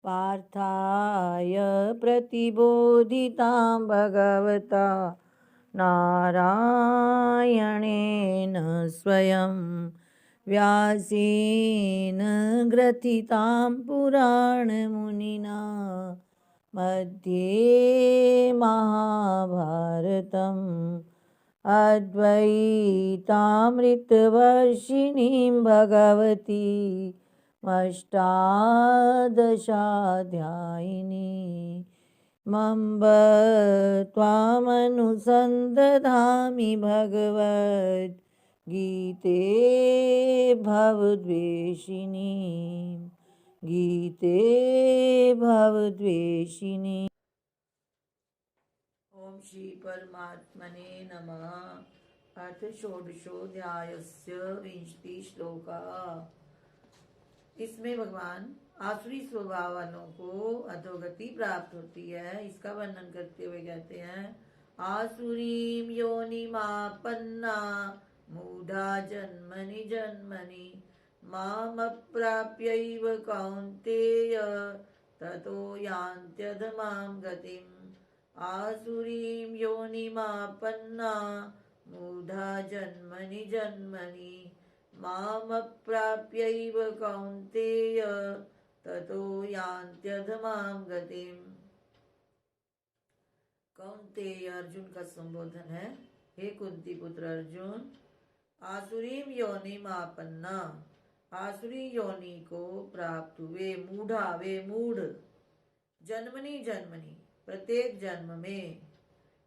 पार्थाय प्रतिबोधितां भगवता नारायणेन स्वयं व्यासेन ग्रथितां पुराणमुनिना मध्ये महाभारतम् अद्वैतामृतवर्षिणीं भगवती अष्टादशाध्यायिनी मम्ब त्वामनुसन्दधामि भगवद्गीते भवद्वेषिणी गीते भवद्वेषिणी। ओम श्री परमात्मने नमः। अर्थ षोडशोऽध्यायस्य विंशति श्लोका। इसमें भगवान आसुरी स्वभाव वालों को अधोगति प्राप्त होती है, इसका वर्णन करते हुए कहते हैं आसुरीं योनिमापन्ना मूढ़ा जन्मनि जन्मनि मामप्राप्यैव कौन्तेय ततो यान्त्यधमां गतिम्। आसुरीं योनिमापन्ना मूढ़ा जन्मनि जन्मनि मामप्राप्यैव कौन्तेय ततो यान्त्यधमां गतिम्। कौन्तेय अर्जुन का संबोधन है। हे कुंती पुत्र अर्जुन, आसुरीं योनिमापन्ना, आसुरी योनि को प्राप्त हुए, मूढ़ा वे मूढ़, जन्मनि जन्मनि प्रत्येक जन्म में,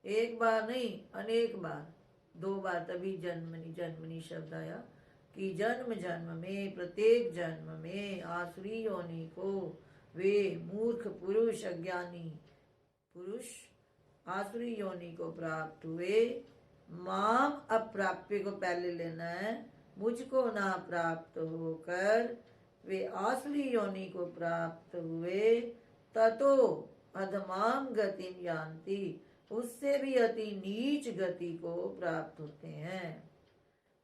एक बार नहीं अनेक बार, दो बार तभी जन्मनि जन्मनि शब्द आया कि जन्म जन्म में, प्रत्येक जन्म में आसुरी योनि को वे मूर्ख पुरुष, अज्ञानी पुरुष आसुरी योनि को प्राप्त हुए। माम अप्राप्य को पहले लेना है, मुझको ना प्राप्त होकर वे आसुरी योनि को प्राप्त हुए। ततो अधमाम गतिम यान्ति, उससे भी अति नीच गति को प्राप्त होते हैं।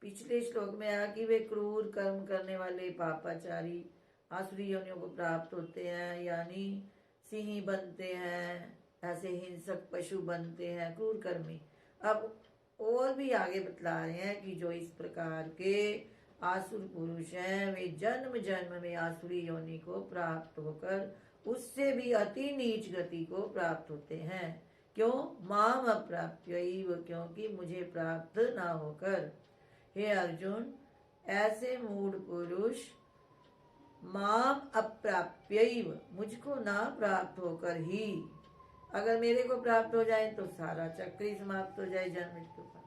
पिछले श्लोक में आया कि वे क्रूर कर्म करने वाले पापाचारी आसुरी योनियों को प्राप्त होते हैं, यानी सिंह बनते हैं, ऐसे हिंसक पशु बनते हैं, क्रूर कर्मी। अब और भी आगे बतला रहे हैं कि जो इस प्रकार के आसुर पुरुष हैं वे जन्म जन्म में आसुरी योनि को प्राप्त होकर उससे भी अति नीच गति को प्राप्त होते हैं। क्यों? माम अप्राप्यैव, क्योंकि मुझे प्राप्त ना होकर। हे अर्जुन, ऐसे मूढ़ पुरुष माम अप्राप्यैव, मुझको ना प्राप्त होकर ही, अगर मेरे को प्राप्त हो जाए तो सारा चक्र ही समाप्त हो जाए जन्म मृत्यु का,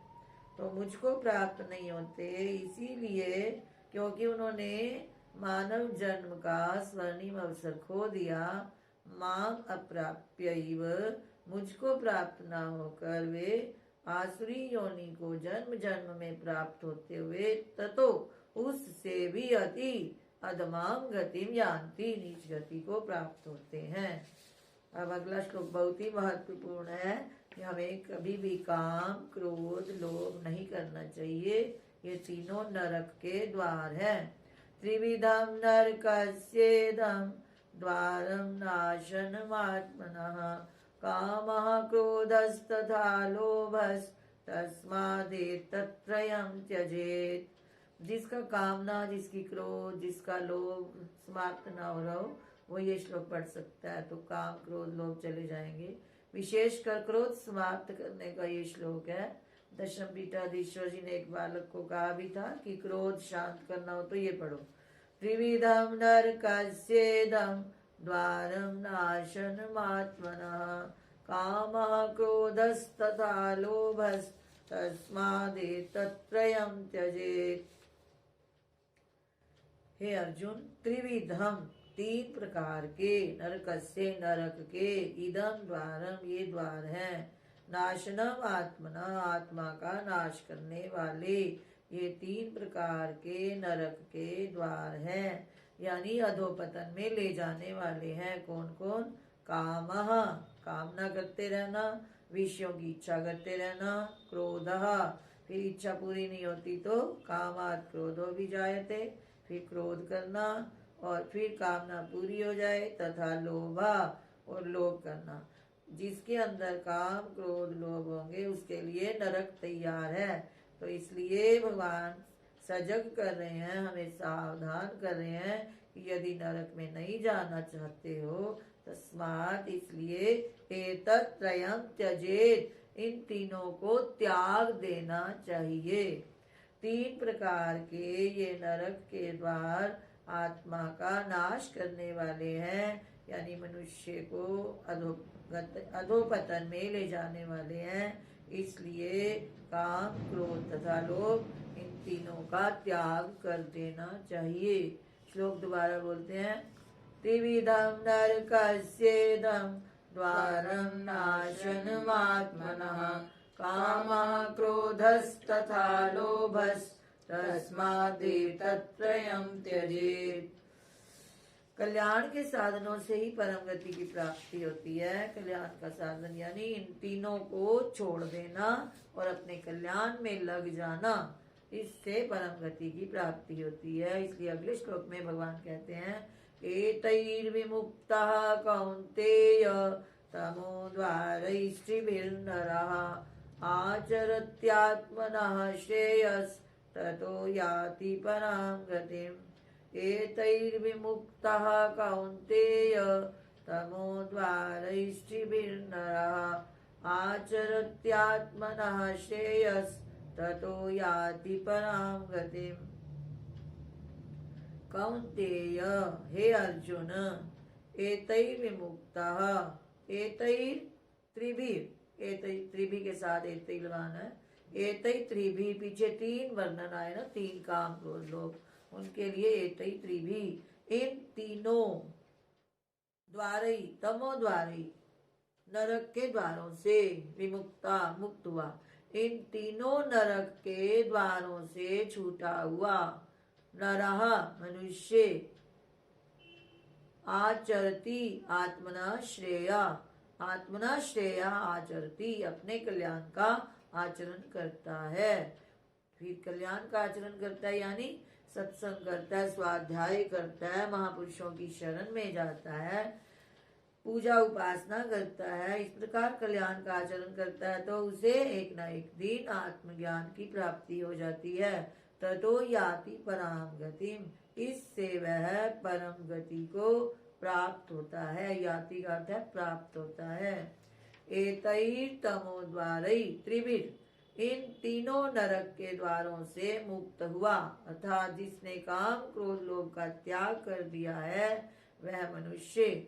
तो मुझको प्राप्त नहीं होते। इसीलिए क्योंकि उन्होंने मानव जन्म का स्वर्णिम अवसर खो दिया, माम अप्राप्यैव, मुझको प्राप्त ना होकर वे आसुरी योनि को जन्म जन्म में प्राप्त होते हुए ततो उससे भी अति अधमाम गतिम यान्ति, नीच गति को प्राप्त होते हैं। अब अगला श्लोक बहुत ही महत्वपूर्ण है कि हमें कभी भी काम, क्रोध, लोभ नहीं करना चाहिए। ये तीनों नरक के द्वार हैं। त्रिविधम नरकस्येदं द्वारं नाशनमात्मनः कामः क्रोधस्तथा लोभस्तस्मादेतत्त्रयं त्यजेत्। जिसका कामना, जिसकी क्रोध, जिसका लोभ समाप्त ना हो रहा हो वो ये श्लोक पढ़ सकता है, तो काम, क्रोध, लोभ चले जाएंगे। विशेषकर क्रोध समाप्त करने का ये श्लोक है। दशम पीठाधीश्वर जी ने एक बालक को कहा भी था कि क्रोध शांत करना हो तो ये पढ़ो, त्रिविधम नरकस्येदं द्वारं नाशनमात्मनः कामः क्रोधस्तथा लोभस्तस्मादेतत्त्रयं त्यजेत्। हे अर्जुन, त्रिविधम, तीन प्रकार के, नरकस्य, नरक के, इदम द्वारम, ये द्वार हैं, नाशनम आत्मना, आत्मा का नाश करने वाले, ये तीन प्रकार के नरक के द्वार हैं, यानी अधोपतन में ले जाने वाले हैं। कौन कौन? कामः, कामना करते रहना, विषयों की इच्छा करते रहना, क्रोधः, फिर इच्छा पूरी नहीं होती तो कामात् क्रोधो भी जायते, फिर क्रोध करना, और फिर कामना पूरी हो जाए, तथा लोभा और लोभ करना। जिसके अंदर काम क्रोध लोभ होंगे उसके लिए नरक तैयार है। तो इसलिए भगवान सजग कर रहे हैं, हमें सावधान कर रहे हैं कि यदि नरक में नहीं जाना चाहते हो तस्मात् इसलिए एतत् त्रयं त्यजेत, इन तीनों को त्याग देना चाहिए। 3 प्रकार के ये नरक के द्वार आत्मा का नाश करने वाले हैं, यानी मनुष्य को अधोपतन में ले जाने वाले हैं। इसलिए काम क्रोध तथा लोभ इन तीनों का त्याग कर देना चाहिए। श्लोक दोबारा बोलते हैं। त्रिविधम नरकस्येदं द्वारं नाशनमात्मनः, कामः क्रोधस्तथा लोभस्तस्मादेतत्त्रयं त्यजेत्। कल्याण के साधनों से ही परम गति की प्राप्ति होती है। कल्याण का साधन यानी इन तीनों को छोड़ देना और अपने कल्याण में लग जाना, इससे परम गति की प्राप्ति होती है। इसलिए अगले श्लोक में भगवान कहते हैं एतैर्विमुक्तः कौन्तेय तमोद्वारैस्त्रिभिर्नरः आचरत्यात्मनः श्रेयस्ततो याति परां गतिम्। एतैर्विमुक्तः कौन्तेय तमोद्वारैस्त्रिभिर्नरः आचरत्यात्मनः श्रेयस्ततो याति परां गतिम्। कौन्तेय, हे अर्जुन, एतैर्विमुक्तः, एतैर त्रिभिः, एतैर त्रिभिः के साथ एतैर लगाना है। एतैर त्रिभिः पीछे 3 वर्णन आए ना, 3 काम क्रोध लोभ, उनके लिए एतैर त्रिभिः, इन तीनों द्वारई तमो द्वारई नरक के द्वारों से विमुक्ता मुक्त हुआ, इन तीनों नरक के द्वारों से छूटा हुआ नरः मनुष्य आचरति आत्मना श्रेया, आत्मना श्रेया आचरति अपने कल्याण का आचरण करता है। फिर कल्याण का आचरण करता है यानी सत्संग करता है, स्वाध्याय करता है, महापुरुषों की शरण में जाता है, पूजा उपासना करता है, इस प्रकार कल्याण का आचरण करता है तो उसे एक न एक दिन आत्मज्ञान की प्राप्ति हो जाती है। ततो याति परां गतिम, इससे वह परम गति को प्राप्त होता है। याति का अर्थ है प्राप्त होता है। एतैर तमोद्वारै त्रिभिर, इन तीनों नरक के द्वारों से मुक्त हुआ, अर्थात जिसने काम क्रोध लोभ का त्याग कर दिया है वह मनुष्य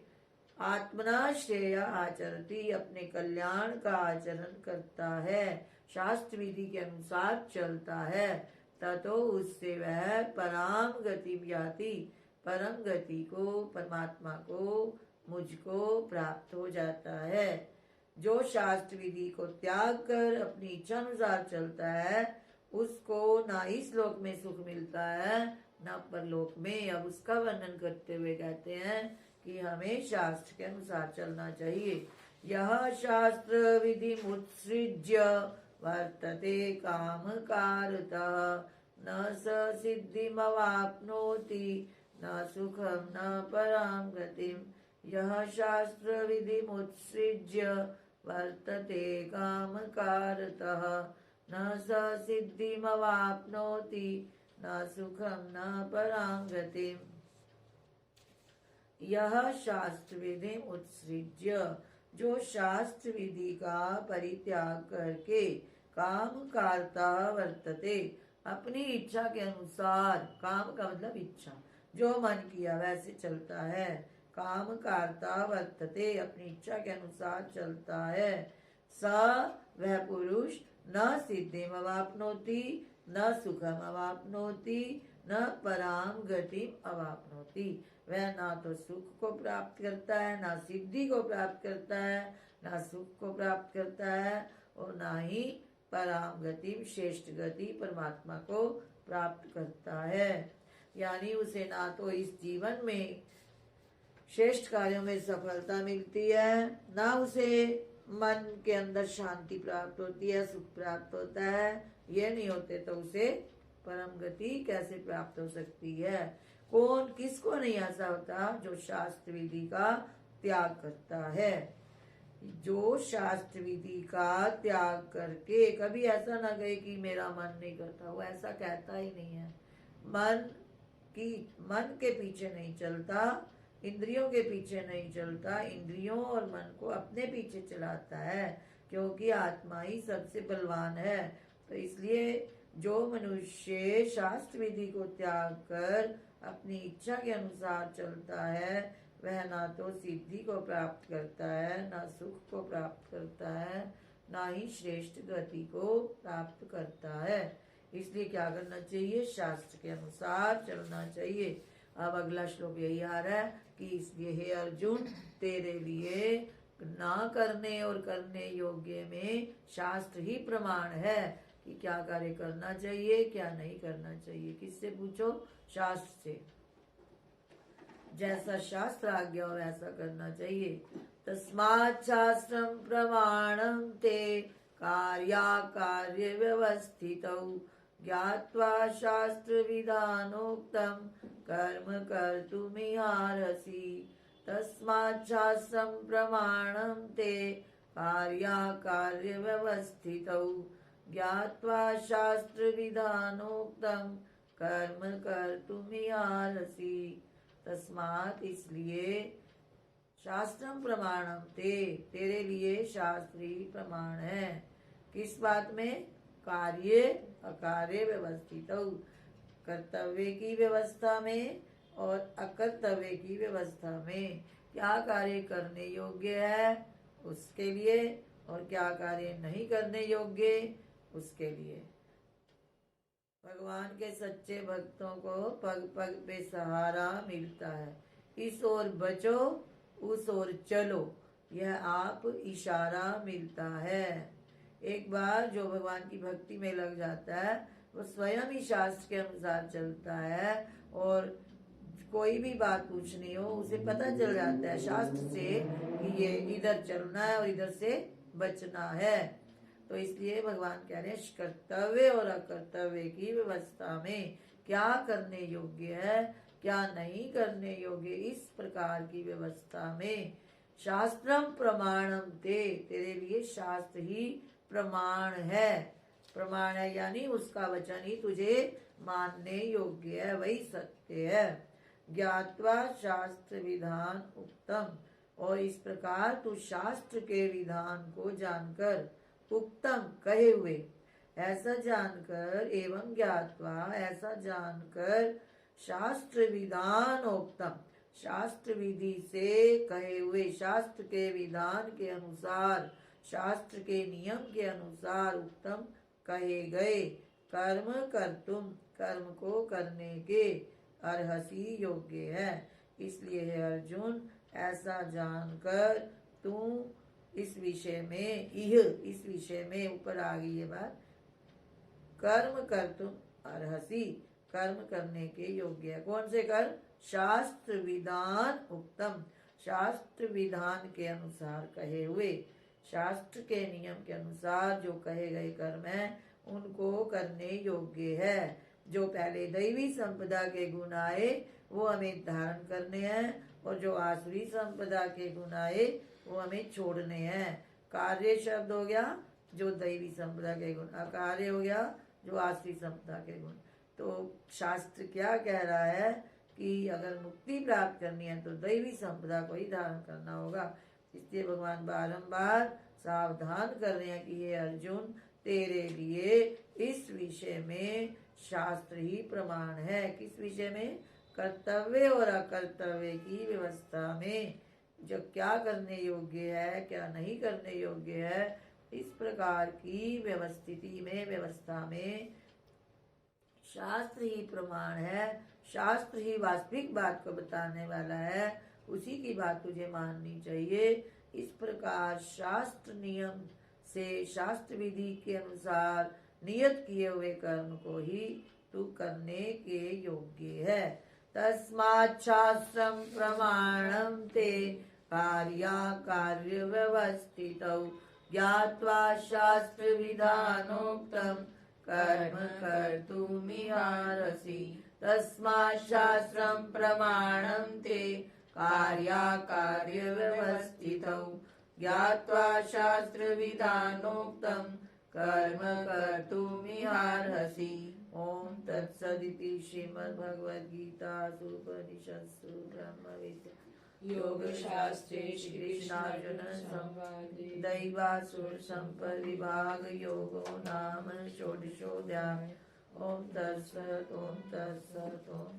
आत्मना श्रेय आचरति अपने कल्याण का आचरण करता है, शास्त्र विधि के अनुसार चलता है। ततो उससे वह पराम गति याति, परम गति को, परमात्मा को, मुझको प्राप्त हो जाता है। जो शास्त्र विधि को त्याग कर अपनी इच्छा अनुसार चलता है उसको ना इस लोक में सुख मिलता है ना परलोक में। अब उसका वर्णन करते हुए कहते हैं कि हमें शास्त्र के अनुसार चलना चाहिए। यह शास्त्र विधि मुत्सृज्य वर्तते काम कारतः, न स सिद्धिमवाप्नोति न सुखम न परां गतिम्। यह शास्त्र विधि मुत्सृज्य वर्तते काम कारतः, न स सिद्धिमवाप्नोति न सुखम न परां गतिम्। यह शास्त्र विधि उत्सृज्य, जो शास्त्र विधि का परित्याग करके काम कारता वर्तते अपनी इच्छा के अनुसार, काम का मतलब इच्छा, जो मन किया वैसे चलता है, काम कारता वर्तते अपनी इच्छा के अनुसार चलता है। स वह पुरुष न सिद्धिम अवाप्नोति न सुखम अवाप्नोति न पराम गतिम अवाप्नोति, वह ना तो सुख को प्राप्त करता है, ना सिद्धि को प्राप्त करता है, ना सुख को प्राप्त करता है और ना ही पराम गति श्रेष्ठ गति परमात्मा को प्राप्त करता है। यानी उसे ना तो इस जीवन में श्रेष्ठ कार्यों में सफलता मिलती है, ना उसे मन के अंदर शांति प्राप्त होती है, सुख प्राप्त होता है। ये नहीं होते तो उसे परम गति कैसे प्राप्त हो सकती है। कौन किसको नहीं ऐसा होता जो शास्त्र विधि का त्याग करता है। जो शास्त्र विधि का त्याग करके कभी ऐसा ना कहे कि मेरा मन नहीं करता, वो ऐसा कहता ही नहीं है। मन के पीछे नहीं चलता, इंद्रियों के पीछे नहीं चलता, इंद्रियों और मन को अपने पीछे चलाता है, क्योंकि आत्मा ही सबसे बलवान है। तो इसलिए जो मनुष्य शास्त्र विधि को त्याग कर अपनी इच्छा के अनुसार चलता है, वह ना तो सिद्धि को प्राप्त करता है, ना सुख को प्राप्त करता है, ना ही श्रेष्ठ गति को प्राप्त करता है। इसलिए क्या करना चाहिए? शास्त्र के अनुसार चलना चाहिए। अब अगला श्लोक यही आ रहा है कि इसलिए हे अर्जुन, तेरे लिए ना करने और करने योग्य में शास्त्र ही प्रमाण है कि क्या कार्य करना चाहिए, क्या नहीं करना चाहिए। किससे पूछो? शास्त्र से। जैसा शास्त्र आज्ञा हो वैसा करना चाहिए। तस्मात् शास्त्रं प्रमाणं ते कार्याकार्य व्यवस्थितौ ज्ञात्वा शास्त्र विधानोक्तं कर्म कर्तुमिहारसि। तस्मात् शास्त्रं प्रमाणं ते कार्याकार्य व्यवस्थितौ ज्ञात्वा शास्त्र विधानोक्तं कर्म कर्तुमिहारसि। तस्मात् इसलिए शास्त्रम प्रमाणम ते, तेरे लिए शास्त्री प्रमाण है। किस बात में? कार्य अकार्य व्यवस्थित, कर्तव्य की व्यवस्था में और अकर्तव्य की व्यवस्था में। क्या कार्य करने योग्य है उसके लिए और क्या कार्य नहीं करने योग्य उसके लिए। भगवान के सच्चे भक्तों को पग पग पे सहारा मिलता है। इस ओर बचो उस ओर चलो, यह आप इशारा मिलता है। एक बार जो भगवान की भक्ति में लग जाता है वो स्वयं ही शास्त्र के अनुसार चलता है, और कोई भी बात पूछनी हो उसे पता चल जाता है शास्त्र से कि ये इधर चलना है और इधर से बचना है। तो इसलिए भगवान कह रहे हैं कर्तव्य और अकर्तव्य की व्यवस्था में क्या करने योग्य है, क्या नहीं करने योग्य, इस प्रकार की व्यवस्था में शास्त्रम प्रमाणम ते, तेरे लिए शास्त्र ही प्रमाण है। प्रमाण है यानी उसका वचन ही तुझे मानने योग्य है, वही सत्य है। ज्ञात्वा शास्त्र विधान उत्तम, और इस प्रकार तू शास्त्र के विधान को जानकर, उत्तम कहे हुए, ऐसा जानकर, एवं ज्ञात्वा ऐसा जानकर, शास्त्र विधान उत्तम, शास्त्र विधि से कहे हुए, शास्त्र के विधान के अनुसार, शास्त्र के नियम के अनुसार उत्तम कहे गए कर्म कर तुम, कर्म को करने के अर्हसी योग्य है। इसलिए है अर्जुन, ऐसा जानकर तू इस विषय में, इस विषय में, ऊपर आ गई ये बात, कर्म कर तुम अर्हसी, कर्म करने के योग्य है। कौन से कर्म? शास्त्र विधान उत्तम, शास्त्र विधान के अनुसार कहे हुए, शास्त्र के नियम के अनुसार जो कहे गए कर्म है उनको करने योग्य है। जो पहले दैवी संपदा के गुण आए वो हमें धारण करने हैं, और जो आसुरी संपदा के गुण आए वो हमें छोड़ने हैं। कार्य शब्द हो गया जो दैवी संपदा के गुण, अकार्य हो गया जो आसुरी संपदा के गुण। तो शास्त्र क्या कह रहा है कि अगर मुक्ति प्राप्त करनी है तो दैवी संपदा को ही धारण करना होगा। इसलिए भगवान बारंबार सावधान कर रहे हैं कि ये अर्जुन, तेरे लिए इस विषय में शास्त्र ही प्रमाण है। किस विषय में? कर्तव्य और अकर्तव्य की व्यवस्था में, जो क्या करने योग्य है क्या नहीं करने योग्य है, इस प्रकार की व्यवस्थिति में, व्यवस्था में शास्त्र ही प्रमाण है। शास्त्र ही वास्तविक बात को बताने वाला है, उसी की बात तुझे माननी चाहिए। इस प्रकार शास्त्र नियम से, शास्त्र विधि के अनुसार नियत किए हुए कर्म को ही तू करने के योग्य है। तस्मात् शास्त्रं प्रमाणं ते कार्याकार्य व्यवस्थितौ ज्ञात्वा शास्त्र विधानोक्तं कर्म कर्तुमिहारसि। तस्मात् शास्त्रं प्रमाणं ते कार्याकार्यव्यवस्थितौ ज्ञात्वा शास्त्रविधानोक्तं कर्म कर्तुमिहार्हसि। ओम तत्सदिति श्रीमद्भगवद्गीतासु उपनिषत्सु ब्रह्मविद्या योगशास्त्रे श्रीकृष्णार्जुन संवादे दैवासुर संपद्विभाग योगो नाम षोडशोऽध्यायः। ओम तत्सत् ओम तत्सत् ओम